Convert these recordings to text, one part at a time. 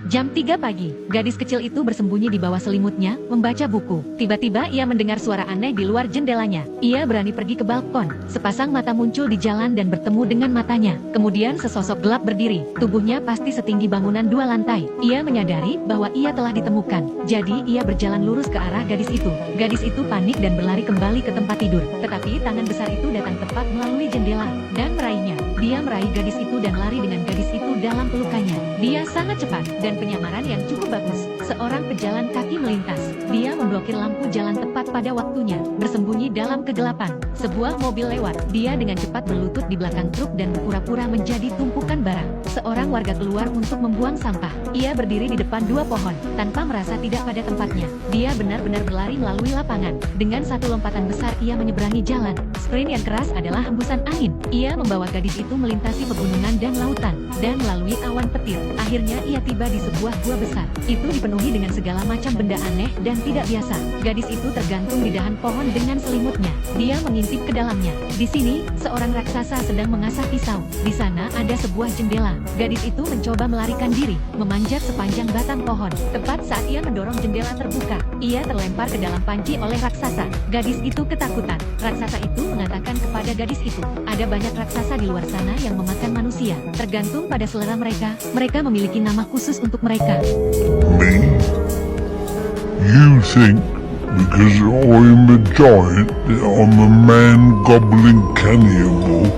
Jam 3 pagi, gadis kecil itu bersembunyi di bawah selimutnya, membaca buku. Tiba-tiba ia mendengar suara aneh di luar jendelanya. Ia berani pergi ke balkon. Sepasang mata muncul di jalan dan bertemu dengan matanya. Kemudian sesosok gelap berdiri. Tubuhnya pasti setinggi bangunan 2 lantai. Ia menyadari bahwa ia telah ditemukan. Jadi ia berjalan lurus ke arah gadis itu. Gadis itu panik dan berlari kembali ke tempat tidur. Tetapi tangan besar itu datang tepat melalui jendela dan meraihnya. Dia meraih gadis itu dan lari dengan gadis itu dalam pelukannya. Dia sangat cepat dan penyamaran yang cukup bagus. Seorang pejalan kaki melintas. Dia memblokir lampu jalan tepat pada waktunya. Bersembunyi dalam kegelapan. Sebuah mobil lewat. Dia dengan cepat berlutut di belakang truk dan berpura-pura menjadi tumpukan barang. Seorang warga keluar untuk membuang sampah. Ia berdiri di depan 2 pohon, tanpa merasa tidak pada tempatnya. Dia benar-benar berlari melalui lapangan. Dengan satu lompatan besar ia menyeberangi jalan. Sprint yang keras adalah hembusan angin. Ia membawa gadis itu melintasi pegunungan dan lautan, dan melalui awan petir. Akhirnya ia tiba di sebuah gua besar. Itu dipenuhi dengan segala macam benda aneh dan tidak biasa. Gadis itu tergantung di dahan pohon dengan selimutnya. Dia mengintip ke dalamnya. Di sini, seorang raksasa sedang mengasah pisau. Di sana ada sebuah jendela. Gadis itu mencoba melarikan diri, memanjat sepanjang batang pohon. Tepat saat ia mendorong jendela terbuka, ia terlempar ke dalam panci oleh raksasa. Gadis itu ketakutan. Raksasa itu mengatakan kepada gadis itu, ada banyak raksasa di luar sana yang memakan manusia. Tergantung pada selera mereka, mereka memiliki nama khusus untuk mereka. Me? You think because I'm a giant that I'm a man goblin cannibal?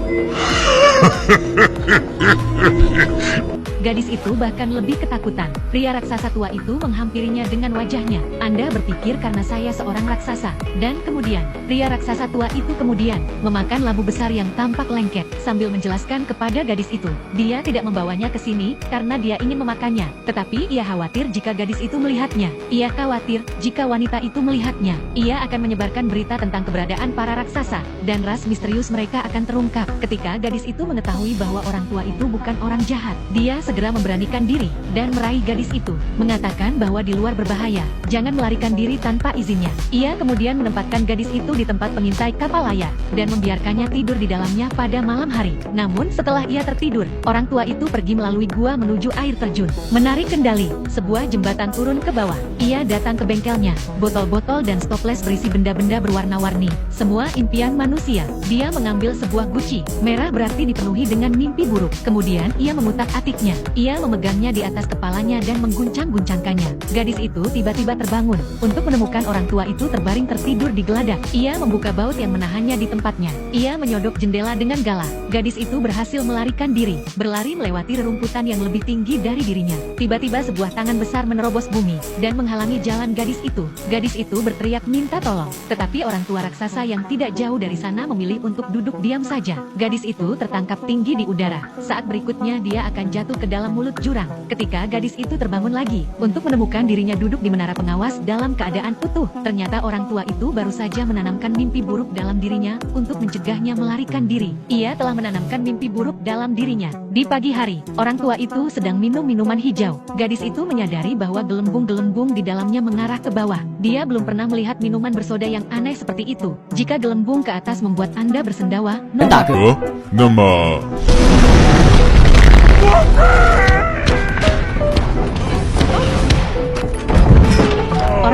Gadis itu bahkan lebih ketakutan. Pria raksasa tua itu menghampirinya dengan wajahnya. Anda berpikir karena saya seorang raksasa. Dan kemudian, pria raksasa tua itu kemudian memakan labu besar yang tampak lengket. Sambil menjelaskan kepada gadis itu, dia tidak membawanya ke sini karena dia ingin memakannya. Tetapi ia khawatir jika gadis itu melihatnya. Ia khawatir jika wanita itu melihatnya. Ia akan menyebarkan berita tentang keberadaan para raksasa. Dan ras misterius mereka akan terungkap. Ketika gadis itu mengetahui bahwa orang tua itu bukan orang jahat, dia segera memberanikan diri dan meraih gadis itu, mengatakan bahwa di luar berbahaya, jangan melarikan diri tanpa izinnya. Ia kemudian menempatkan gadis itu di tempat pengintai kapal layar dan membiarkannya tidur di dalamnya pada malam hari. Namun setelah ia tertidur, orang tua itu pergi melalui gua menuju air terjun. Menarik kendali, sebuah jembatan turun ke bawah. Ia datang ke bengkelnya, botol-botol dan stoples berisi benda-benda berwarna-warni. Semua impian manusia. Dia mengambil sebuah guci. Merah berarti dipenuhi dengan mimpi buruk. Kemudian ia mengutak-atiknya. Ia memegangnya di atas kepalanya dan mengguncang-guncangkannya. Gadis itu tiba-tiba terbangun. Untuk menemukan orang tua itu terbaring tertidur di geladak. Ia membuka baut yang menahannya di tempatnya. Ia menyodok jendela dengan galak. Gadis itu berhasil melarikan diri, berlari melewati rerumputan yang lebih tinggi dari dirinya. Tiba-tiba sebuah tangan besar menerobos bumi dan menghalangi jalan gadis itu. Gadis itu berteriak minta tolong. Tetapi orang tua raksasa yang tidak jauh dari sana memilih untuk duduk diam saja. Gadis itu tertangkap tinggi di udara. Saat berikutnya dia akan jatuh ke dalam mulut jurang. Ketika gadis itu terbangun lagi, untuk menemukan dirinya duduk di menara pengawas dalam keadaan utuh, ternyata orang tua itu baru saja menanamkan mimpi buruk dalam dirinya untuk mencegahnya melarikan diri. Ia telah menanamkan mimpi buruk dalam dirinya. Di pagi hari, orang tua itu sedang minum minuman hijau. Gadis itu menyadari bahwa gelembung-gelembung di dalamnya mengarah ke bawah. Dia belum pernah melihat minuman bersoda yang aneh seperti itu. Jika gelembung ke atas membuat Anda bersendawa, Nama.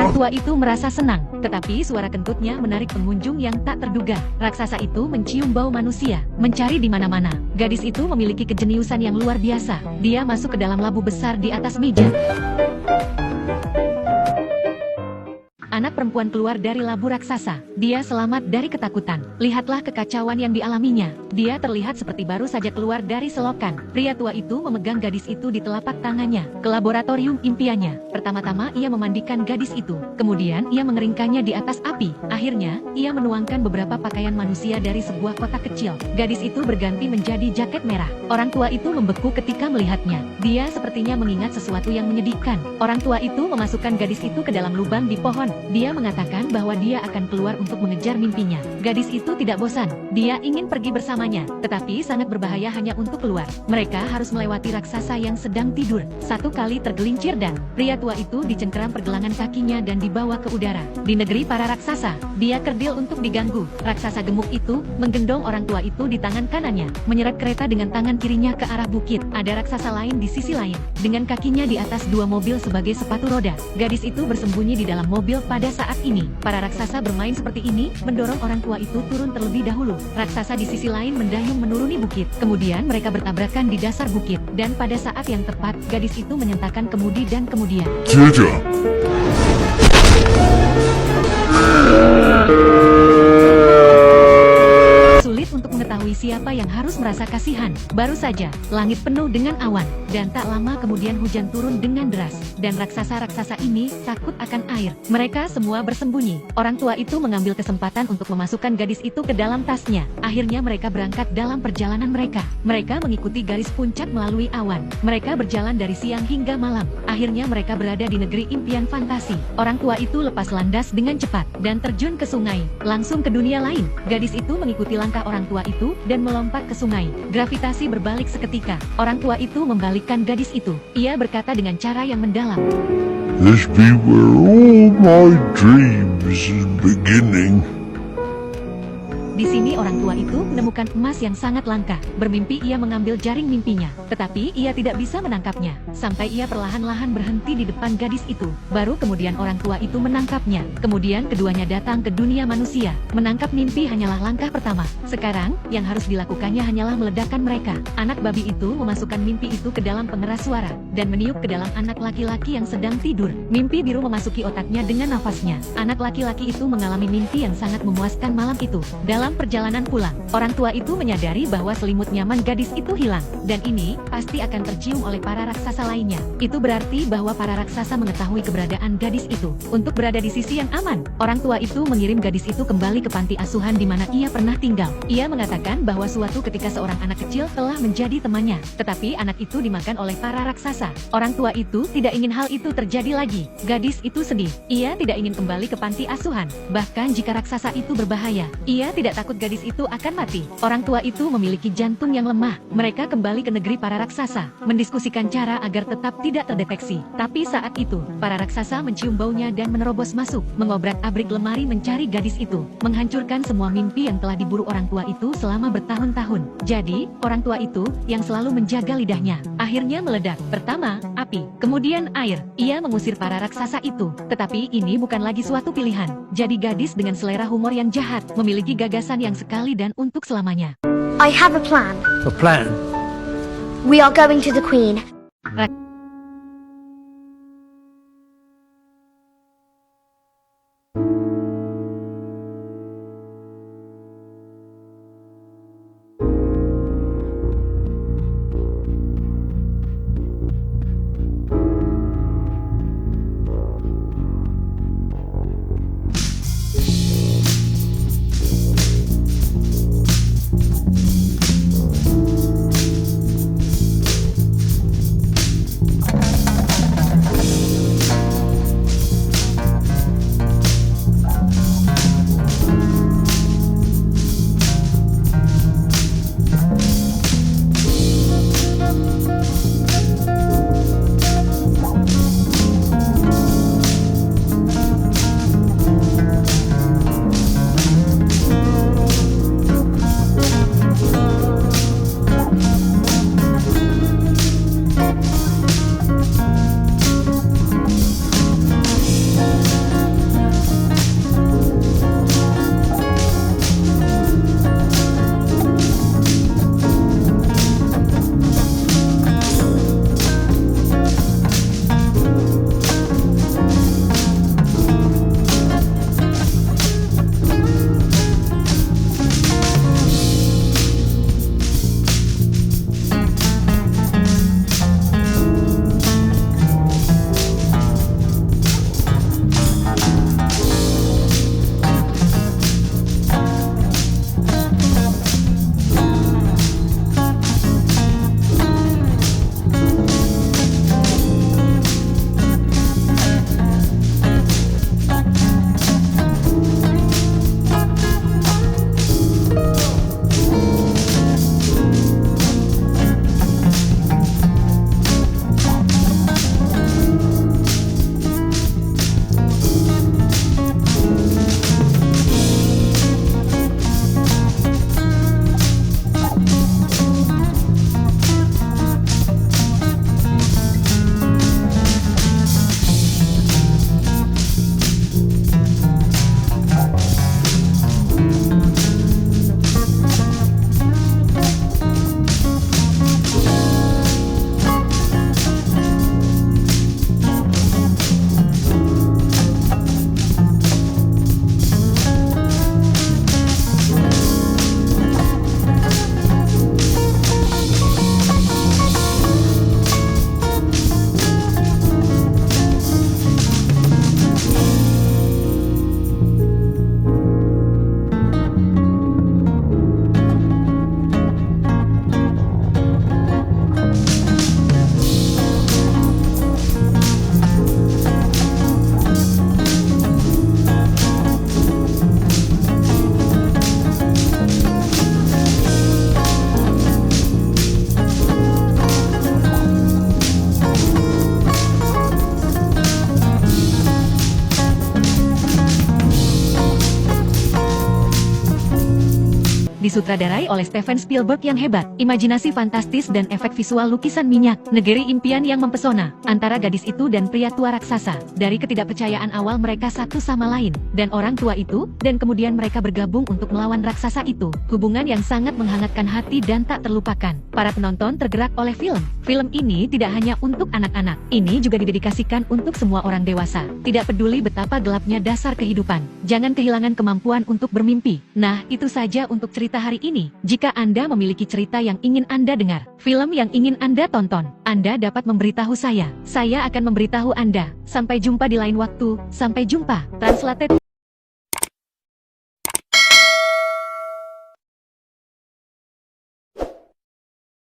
orang tua itu merasa senang, tetapi suara kentutnya menarik pengunjung yang tak terduga. Raksasa itu mencium bau manusia, mencari di mana-mana. Gadis itu memiliki kejeniusan yang luar biasa. Dia masuk ke dalam labu besar di atas meja. Anak perempuan keluar dari labu raksasa. Dia selamat dari ketakutan. Lihatlah kekacauan yang dialaminya. Dia terlihat seperti baru saja keluar dari selokan. Pria tua itu memegang gadis itu di telapak tangannya ke laboratorium impiannya. Pertama-tama ia memandikan gadis itu. Kemudian ia mengeringkannya di atas api. Akhirnya, ia menuangkan beberapa pakaian manusia dari sebuah kotak kecil. Gadis itu berganti menjadi jaket merah. Orang tua itu membeku ketika melihatnya. Dia sepertinya mengingat sesuatu yang menyedihkan. Orang tua itu memasukkan gadis itu ke dalam lubang di pohon. Dia Ia mengatakan bahwa dia akan keluar untuk mengejar mimpinya. Gadis itu tidak bosan. Dia ingin pergi bersamanya, tetapi sangat berbahaya hanya untuk keluar. Mereka harus melewati raksasa yang sedang tidur. Satu kali tergelincir dan pria tua itu dicengkeram pergelangan kakinya dan dibawa ke udara. Di negeri para raksasa, dia kerdil untuk diganggu. Raksasa gemuk itu menggendong orang tua itu di tangan kanannya, menyeret kereta dengan tangan kirinya ke arah bukit. Ada raksasa lain di sisi lain, dengan kakinya di atas dua mobil sebagai sepatu roda. Gadis itu bersembunyi di dalam mobil pada saat ini. Para raksasa bermain seperti ini, mendorong orang tua itu turun terlebih dahulu. Raksasa di sisi lain mendayung menuruni bukit. Kemudian mereka bertabrakan di dasar bukit. Dan pada saat yang tepat, gadis itu menyentakkan kemudi dan kemudian 接着， sulit untuk mengetahui siapa yang harus merasa kasihan. Baru saja, langit penuh dengan awan, dan tak lama kemudian hujan turun dengan deras. Dan raksasa-raksasa ini takut akan air. Mereka semua bersembunyi. Orang tua itu mengambil kesempatan untuk memasukkan gadis itu ke dalam tasnya. Akhirnya mereka berangkat dalam perjalanan mereka. Mereka mengikuti garis puncak melalui awan. Mereka berjalan dari siang hingga malam. Akhirnya mereka berada di negeri impian fantasi. Orang tua itu lepas landas dengan cepat dan terjun ke sungai, langsung ke dunia lain. Gadis itu mengikuti langkah orang tua itu dan melompat ke sungai. Gravitasi berbalik seketika. Orang tua itu membalikkan gadis itu. Ia berkata dengan cara yang mendalam. this be where all my dreams is beginning. Di sini orang tua itu menemukan emas yang sangat langka. Bermimpi ia mengambil jaring mimpinya, tetapi ia tidak bisa menangkapnya. Sampai ia perlahan-lahan berhenti di depan gadis itu. Baru kemudian orang tua itu menangkapnya. Kemudian keduanya datang ke dunia manusia. Menangkap mimpi hanyalah langkah pertama. Sekarang, yang harus dilakukannya hanyalah meledakkan mereka. Anak babi itu memasukkan mimpi itu ke dalam pengeras suara, dan meniup ke dalam anak laki-laki yang sedang tidur. Mimpi biru memasuki otaknya dengan nafasnya. Anak laki-laki itu mengalami mimpi yang sangat memuaskan malam itu. Dalam perjalanan pulang, orang tua itu menyadari bahwa selimut nyaman gadis itu hilang, dan ini pasti akan tercium oleh para raksasa lainnya. Itu berarti bahwa para raksasa mengetahui keberadaan gadis itu. Untuk berada di sisi yang aman, orang tua itu mengirim gadis itu kembali ke panti asuhan di mana ia pernah tinggal. Ia mengatakan bahwa suatu ketika seorang anak kecil telah menjadi temannya, tetapi anak itu dimakan oleh para raksasa. Orang tua itu tidak ingin hal itu terjadi lagi. Gadis itu sedih. Ia tidak ingin kembali ke panti asuhan. Bahkan jika raksasa itu berbahaya, ia tidak takut gadis itu akan mati. Orang tua itu memiliki jantung yang lemah. Mereka kembali ke negeri para raksasa, mendiskusikan cara agar tetap tidak terdeteksi. Tapi saat itu, para raksasa mencium baunya dan menerobos masuk, mengobrak-abrik lemari mencari gadis itu, menghancurkan semua mimpi yang telah diburu orang tua itu selama bertahun-tahun. Jadi, orang tua itu, yang selalu menjaga lidahnya, akhirnya meledak. Pertama, api, kemudian air. Ia mengusir para raksasa itu. Tetapi ini bukan lagi suatu pilihan. Jadi gadis dengan selera humor yang jahat, memiliki gagasan yang sekali dan untuk selamanya. I have a plan. A plan? We are going to the Queen. disutradarai oleh Steven Spielberg yang hebat. Imajinasi fantastis dan efek visual lukisan minyak. Negeri impian yang mempesona. Antara gadis itu dan pria tua raksasa. Dari ketidakpercayaan awal mereka satu sama lain. Dan orang tua itu, dan kemudian mereka bergabung untuk melawan raksasa itu. Hubungan yang sangat menghangatkan hati dan tak terlupakan. Para penonton tergerak oleh film. Film ini tidak hanya untuk anak-anak. Ini juga didedikasikan untuk semua orang dewasa. Tidak peduli betapa gelapnya dasar kehidupan. Jangan kehilangan kemampuan untuk bermimpi. Nah, itu saja untuk cerita hari ini. Jika Anda memiliki cerita yang ingin Anda dengar, film yang ingin Anda tonton, Anda dapat memberitahu saya. Saya akan memberitahu Anda. Sampai jumpa di lain waktu. Sampai jumpa. Translated.